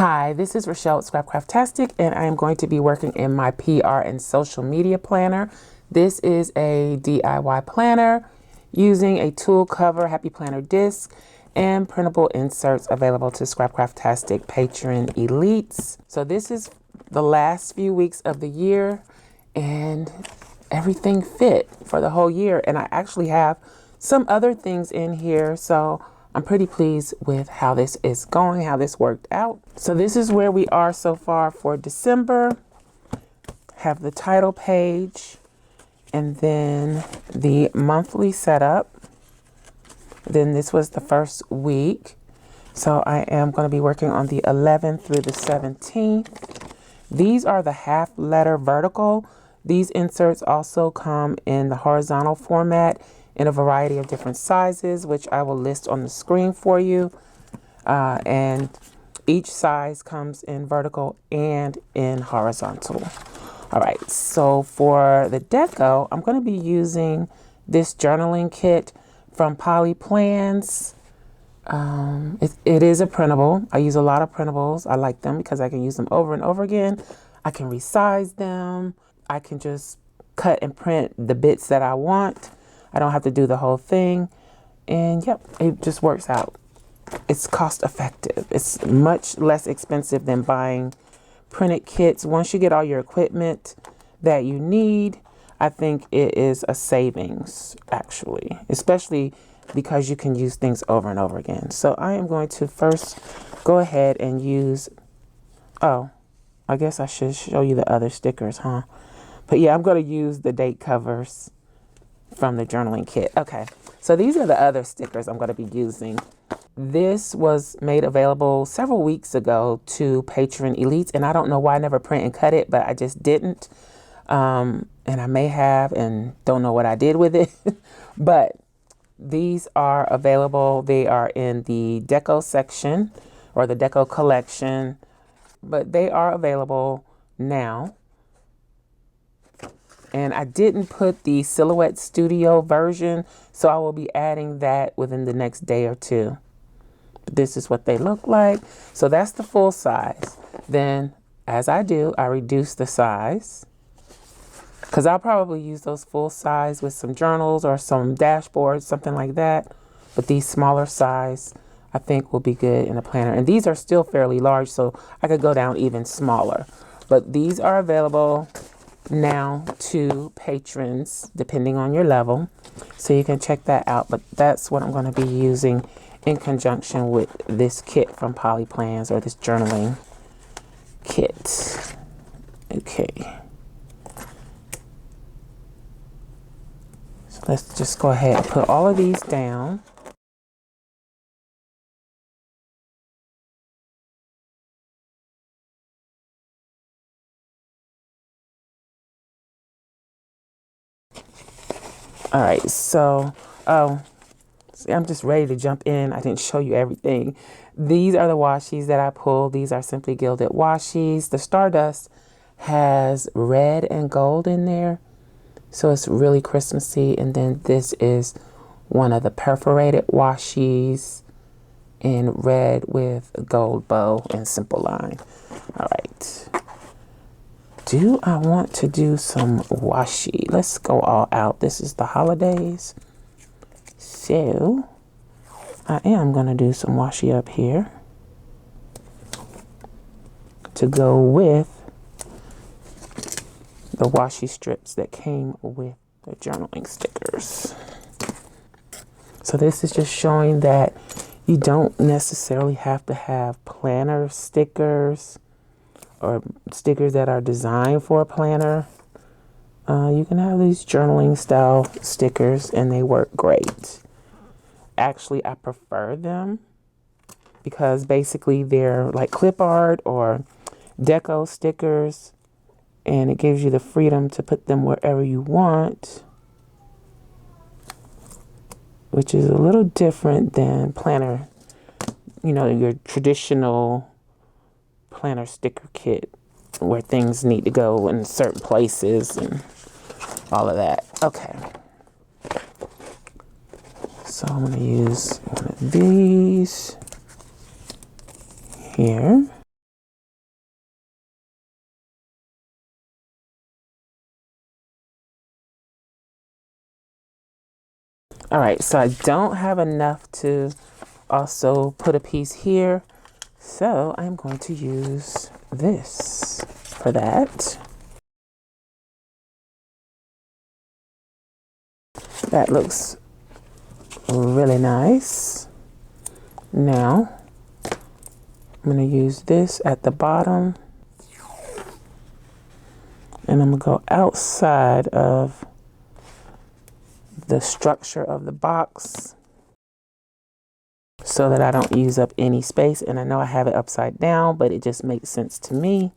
Hi, this is Rachelle at Scrapcraftastic, and I am going to be working in my PR and social media planner. This is a DIY planner using a tool cover, Happy Planner disc, and printable inserts available to Scrapcraftastic patron elites. So this is the last few weeks of the year, and everything fit for the whole year. And I actually have some other things in here, so I'm pretty pleased with how this is going, how this worked out. So this is where we are so far for December. Have the title page and then the monthly setup. Then this was the first week. So I am going to be working on the 11th through the 17th. These are the half letter vertical. These inserts also come in the horizontal format in a variety of different sizes, which I will list on the screen for you. And each size comes in vertical and in horizontal. All right, so for the Deco, I'm going to be using this journaling kit from PLUM. It is a printable. I use a lot of printables. I like them because I can use them over and over again. I can resize them. I can just cut and print the bits that I want. I don't have to do the whole thing. And yep, it just works out. It's cost effective. It's much less expensive than buying printed kits. Once you get all your equipment that you need, I think it is a savings, actually, especially because you can use things over and over again. So I am going to first go ahead and use, oh, I guess I should show you the other stickers, huh? But yeah, I'm going to use the date covers from the journaling kit. Okay, so these are the other stickers I'm going to be using. This was made available several weeks ago to patron elites, and I don't know why I never print and cut it, but I just didn't. And I may have and don't know what I did with it. But these are available. They are in the Deco section or the Deco collection, but they are available now. And I didn't put the Silhouette Studio version, so I will be adding that within the next day or two. This is what they look like. So that's the full size. Then, as I do, I reduce the size, because I'll probably use those full size with some journals or some dashboards, something like that. But these smaller size, I think will be good in a planner. And these are still fairly large, so I could go down even smaller. But these are available now to patrons depending on your level, so you can check that out. But that's what I'm going to be using in conjunction with this kit from PLUM, or this journaling kit. Okay, so let's just go ahead and put all of these down. All right, so, see, I'm just ready to jump in. I didn't show you everything. These are the washies that I pulled. These are Simply Gilded washies. The Stardust has red and gold in there, so it's really Christmassy. And then this is one of the perforated washies in red with a gold bow and simple line. All right. Do I want to do some washi? Let's go all out. This is the holidays. So I am going to do some washi up here to go with the washi strips that came with the journaling stickers. So this is just showing that you don't necessarily have to have planner stickers or stickers that are designed for a planner. You can have these journaling style stickers and they work great. Actually, I prefer them because basically they're like clip art or deco stickers, and it gives you the freedom to put them wherever you want, which is a little different than planner, you know, your traditional planner sticker kit where things need to go in certain places and all of that. Okay, so I'm going to use one of these here. All right, so I don't have enough to also put a piece here. So I'm going to use this for that. That looks really nice. Now, I'm going to use this at the bottom. And I'm going to go outside of the structure of the box so that I don't use up any space. And I know I have it upside down, but it just makes sense to me.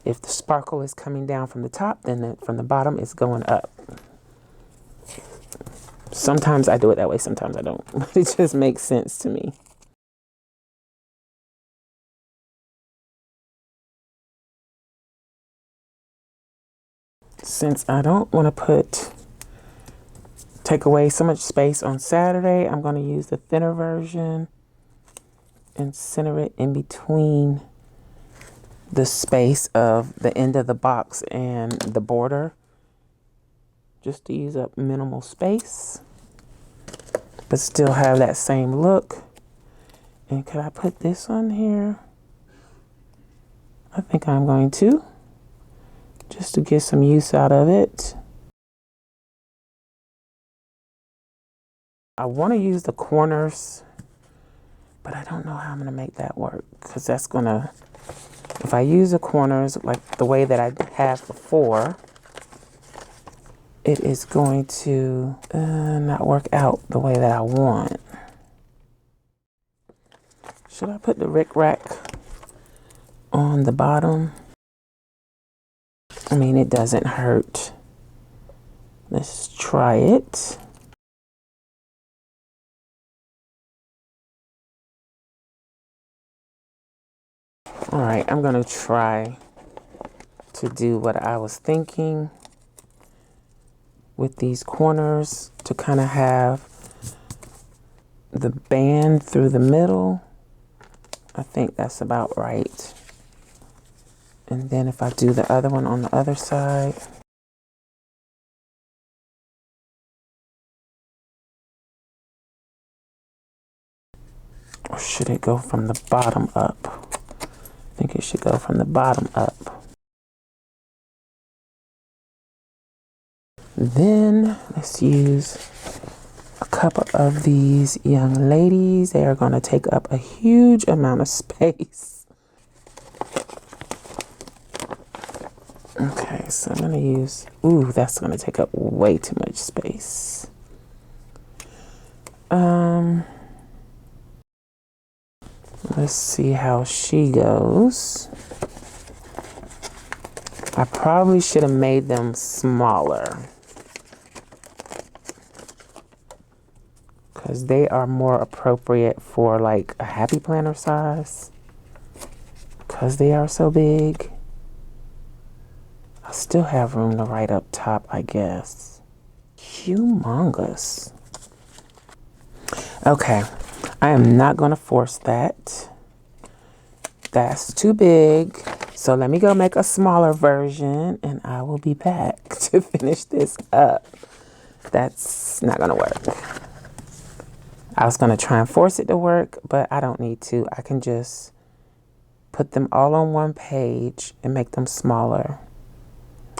If the sparkle is coming down from the top, then from the bottom it's going up. Sometimes I do it that way, sometimes I don't. It just makes sense to me. Since I don't want to take away so much space on Saturday, I'm going to use the thinner version and center it in between the space of the end of the box and the border, just to use up minimal space, but still have that same look. And could I put this on here? I think I'm going to, just to get some use out of it. I want to use the corners, but I don't know how I'm going to make that work, because that's going to, if I use the corners like the way that I have before, it is going to not work out the way that I want. Should I put the rickrack on the bottom? I mean, it doesn't hurt. Let's try it. All right, I'm gonna try to do what I was thinking with these corners, to kind of have the band through the middle. I think that's about right. And then if I do the other one on the other side. Or should it go from the bottom up? I think it should go from the bottom up. Then let's use a couple of these young ladies. They are going to take up a huge amount of space. Okay, so I'm going to use, ooh, that's going to take up way too much space. Let's see how she goes. I probably should have made them smaller, because they are more appropriate for like a happy planner size, because they are so big. I still have room to write up top, I guess. Humongous. Okay, I am not going to force that. That's too big. So let me go make a smaller version and I will be back to finish this up. That's not going to work. I was going to try and force it to work, but I don't need to. I can just put them all on one page and make them smaller.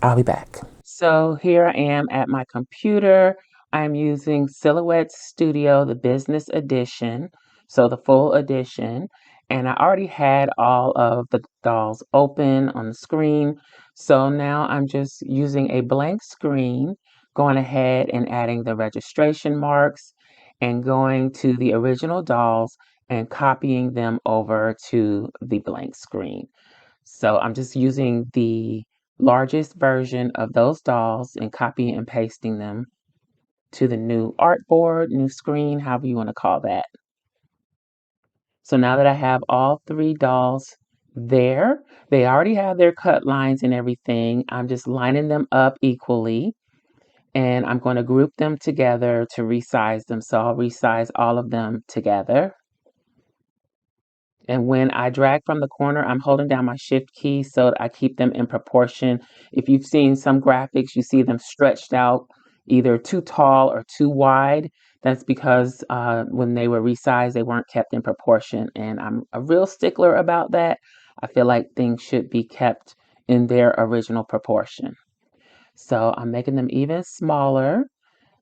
I'll be back. So here I am at my computer. I'm using Silhouette Studio, the business edition, so the full edition. And I already had all of the dolls open on the screen. So now I'm just using a blank screen, going ahead and adding the registration marks and going to the original dolls and copying them over to the blank screen. So I'm just using the largest version of those dolls and copying and pasting them to the new artboard, new screen, however you want to call that. So now that I have all three dolls there, they already have their cut lines and everything. I'm just lining them up equally, and I'm going to group them together to resize them. So I'll resize all of them together. And when I drag from the corner, I'm holding down my shift key so that I keep them in proportion. If you've seen some graphics, you see them stretched out either too tall or too wide. That's because when they were resized, they weren't kept in proportion. And I'm a real stickler about that. I feel like things should be kept in their original proportion. So I'm making them even smaller.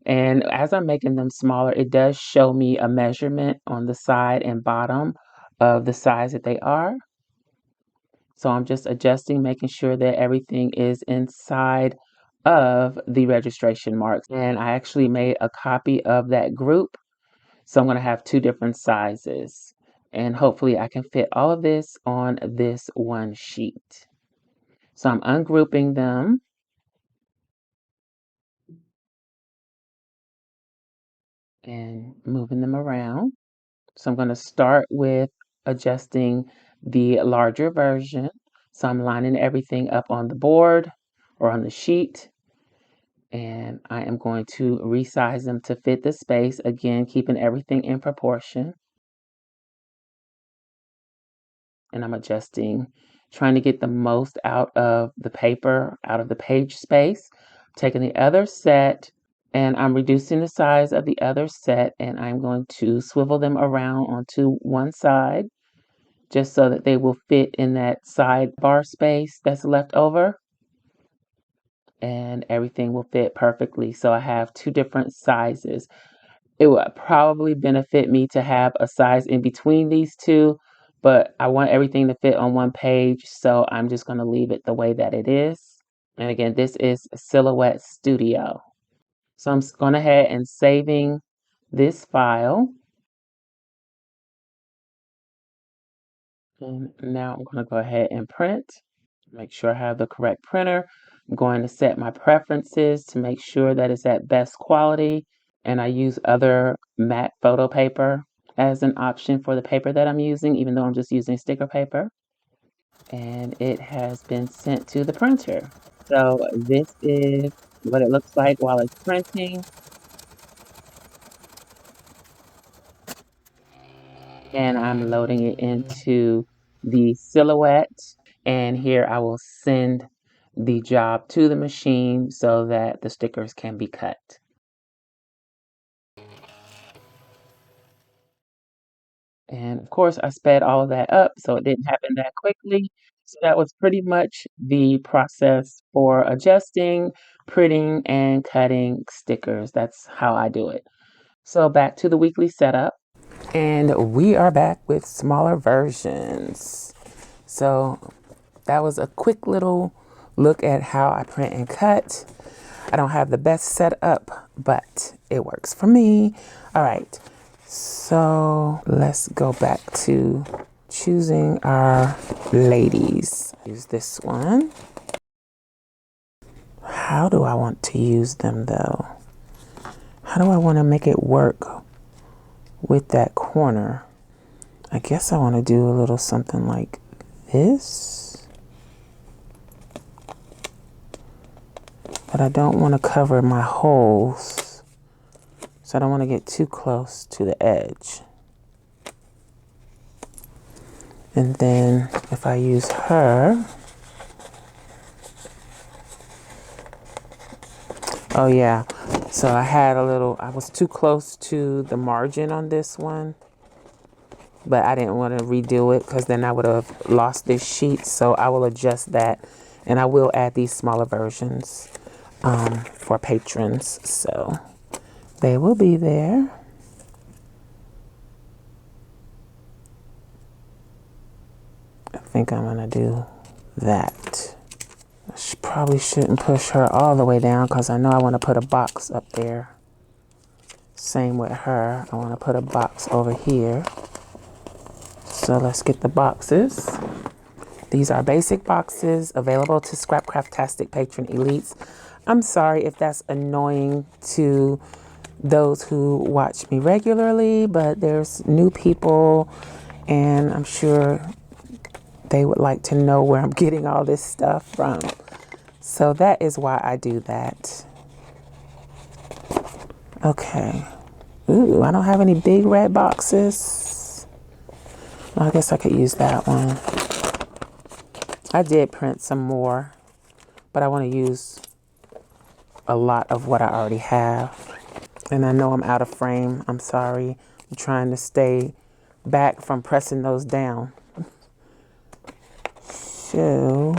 And as I'm making them smaller, it does show me a measurement on the side and bottom of the size that they are. So I'm just adjusting, making sure that everything is inside of the registration marks. And I actually made a copy of that group. So I'm going to have two different sizes. And hopefully I can fit all of this on this one sheet. So I'm ungrouping them. And moving them around. So I'm going to start with adjusting the larger version. So I'm lining everything up on the board or on the sheet. And I am going to resize them to fit the space. Again, keeping everything in proportion. And I'm adjusting, trying to get the most out of the paper, out of the page space. Taking the other set and I'm reducing the size of the other set, and I'm going to swivel them around onto one side just so that they will fit in that sidebar space that's left over, and everything will fit perfectly. So I have two different sizes. It would probably benefit me to have a size in between these two, but I want everything to fit on one page, so I'm just going to leave it the way that it is. And again, this is Silhouette Studio. So I'm going ahead and saving this file. And now I'm going to go ahead and print. Make sure I have the correct printer. I'm going to set my preferences to make sure that it's at best quality. And I use other matte photo paper as an option for the paper that I'm using, even though I'm just using sticker paper. And it has been sent to the printer. So this is what it looks like while it's printing. And I'm loading it into the Silhouette. And here I will send the job to the machine so that the stickers can be cut. And of course, I sped all of that up so it didn't happen that quickly. So that was pretty much the process for adjusting, printing, and cutting stickers. That's how I do it. So back to the weekly setup. And we are back with smaller versions. So that was a quick little look at how I print and cut. I don't have the best setup, but it works for me. All right, so let's go back to choosing our ladies. Use this one. How do I want to use them though? How do I want to make it work with that corner? I guess I want to do a little something like this. But I don't want to cover my holes. So I don't want to get too close to the edge. And then if I use her, oh yeah, so I was too close to the margin on this one, but I didn't want to redo it because then I would have lost this sheet. So I will adjust that, and I will add these smaller versions for patrons. So they will be there. I think I'm gonna do that. I probably shouldn't push her all the way down because I know I want to put a box up there. Same with her. I want to put a box over here. So let's get the boxes. These are basic boxes available to Scrapcraftastic Patron Elites. I'm sorry if that's annoying to those who watch me regularly, but there's new people and I'm sure they would like to know where I'm getting all this stuff from. So that is why I do that. Okay. Ooh, I don't have any big red boxes. Well, I guess I could use that one. I did print some more, but I want to use a lot of what I already have. And I know I'm out of frame. I'm sorry. I'm trying to stay back from pressing those down. So,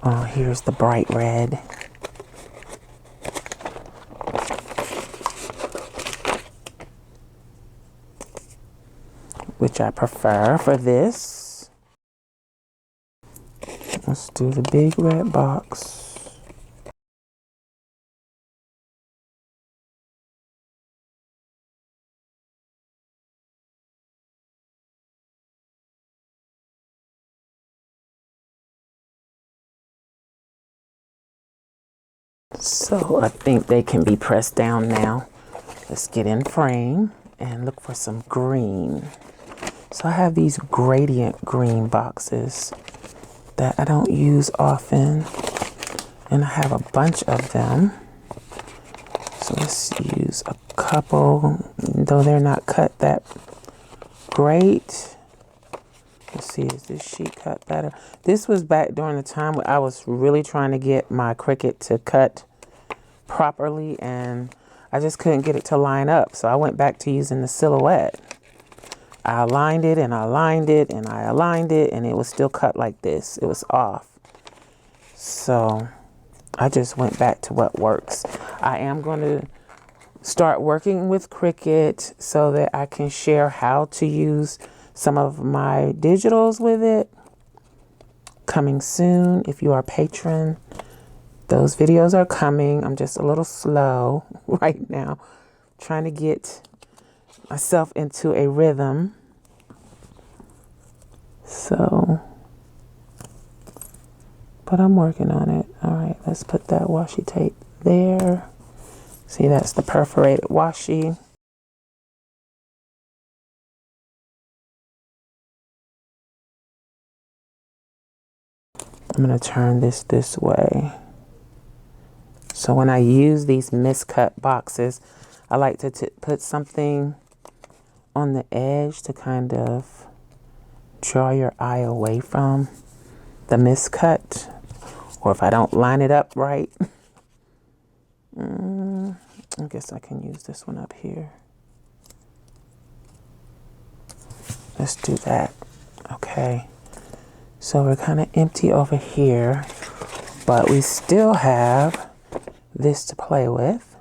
oh, here's the bright red. Which I prefer for this. Let's do the big red box. So I think they can be pressed down now. Let's get in frame and look for some green. So I have these gradient green boxes that I don't use often, and I have a bunch of them. So let's use a couple, though they're not cut that great. Let's see, is this sheet cut better? This was back during the time when I was really trying to get my Cricut to cut properly, and I just couldn't get it to line up. So I went back to using the silhouette. I aligned it and I aligned it and I aligned it, and it was still cut like this. It was off. So I just went back to what works. I am going to start working with Cricut so that I can share how to use some of my digitals with it. Coming soon. If you are a patron, those videos are coming. I'm just a little slow right now, trying to get myself into a rhythm. So, but I'm working on it. All right, let's put that washi tape there. See, that's the perforated washi. I'm going to turn this way. So when I use these miscut boxes, I like to put something on the edge to kind of draw your eye away from the miscut. Or if I don't line it up right, I guess I can use this one up here. Let's do that. Okay. So we're kind of empty over here, but we still have this to play with.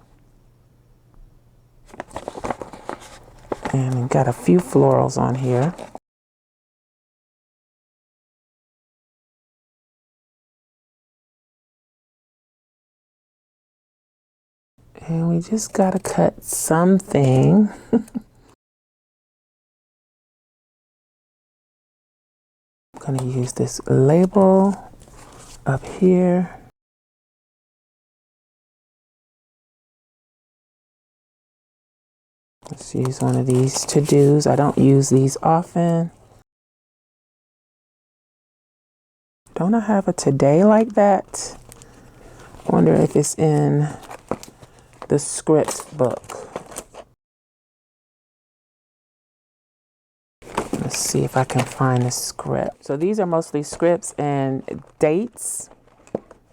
And we've got a few florals on here. And we just got to cut something. I'm going to use this label up here. Let's use one of these to-dos. I don't use these often. Don't I have a today like that? I wonder if it's in the script book. Let's see if I can find the script. So these are mostly scripts and dates.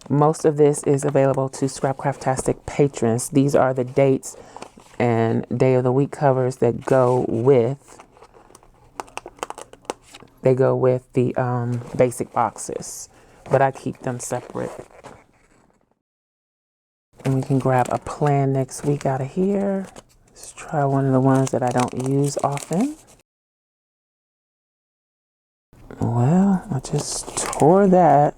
Most of this is available to Scrapcraftastic patrons. These are the dates and day of the week covers that go with the basic boxes, but I keep them separate. And we can grab a plan next week out of here. Let's try one of the ones that I don't use often. Well, I just tore that.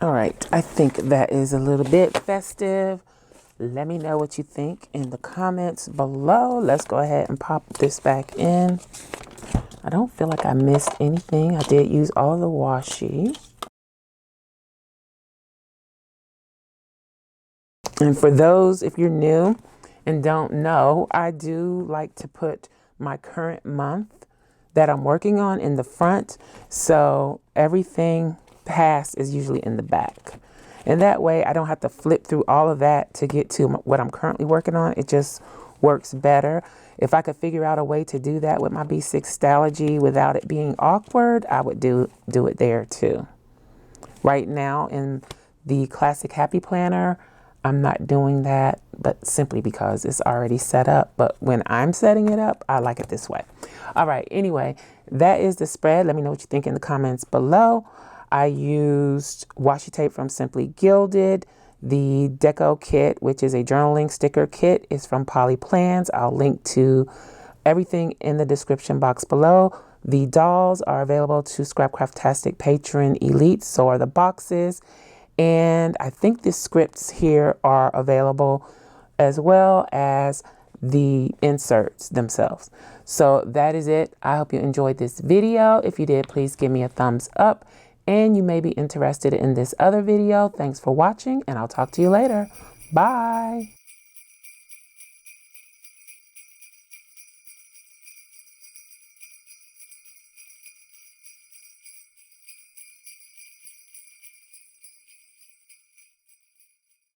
All right, I think that is a little bit festive. Let me know what you think in the comments below. Let's go ahead and pop this back in. I don't feel like I missed anything. I did use all of the washi. And for those, if you're new and don't know, I do like to put my current month that I'm working on in the front. So everything past is usually in the back. And that way I don't have to flip through all of that to get to what I'm currently working on. It just works better. If I could figure out a way to do that with my B6 Stalogy without it being awkward, I would do it there too. Right now in the Classic Happy Planner, I'm not doing that, but simply because it's already set up. But when I'm setting it up, I like it this way. All right, anyway, that is the spread. Let me know what you think in the comments below. I used washi tape from Simply Gilded. The Deco kit, which is a journaling sticker kit, is from Plans. I'll link to everything in the description box below. The dolls are available to Scrapcraftastic Patron Elite, so are the boxes. And I think the scripts here are available as well as the inserts themselves. So that is it. I hope you enjoyed this video. If you did, please give me a thumbs up. And you may be interested in this other video. Thanks for watching, and I'll talk to you later. Bye.